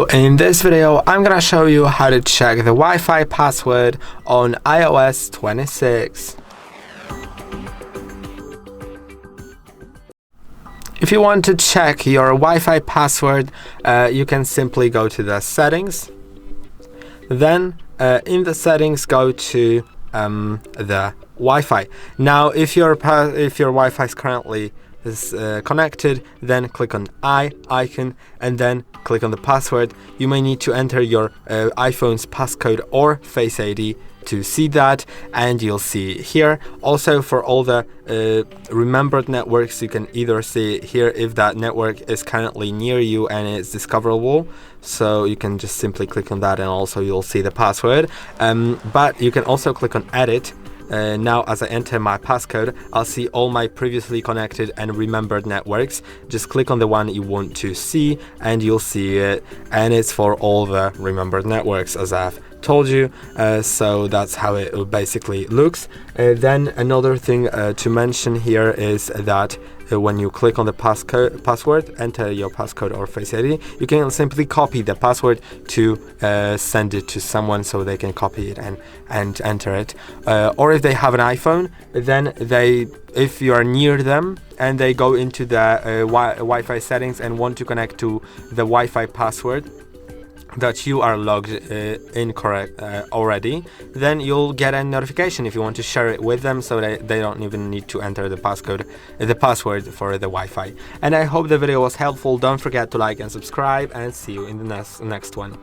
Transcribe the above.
So in this video, I'm gonna show you how to check the Wi-Fi password on iOS 26. If you want to check your Wi-Fi password, you can simply go to the settings. Then in the settings, go to the Wi-Fi. Now, if your Wi-Fi is currently connected, then click on icon and then click on the password. You may need to enter your iPhone's passcode or Face ID to see that, and you'll see here. Also, for all the remembered networks, you can either see here if that network is currently near you and it's discoverable, so you can just simply click on that and also you'll see the password. But you can also click on edit. Now, as I enter my passcode, I'll see all my previously connected and remembered networks. Just click on the one you want to see and you'll see it, and it's for all the remembered networks, as I've told you. So that's how it basically looks. Then another thing to mention here is that when you click on the password, enter your passcode or Face ID, you can simply copy the password to send it to someone so they can copy it and enter it. Or if they have an iPhone, then if you are near them and they go into the Wi-Fi settings and want to connect to the Wi-Fi password that you are logged incorrect already, then you'll get a notification if you want to share it with them, so that they don't even need to enter the password for the Wi-Fi. And I hope the video was helpful. Don't forget to like and subscribe, and see you in the next one.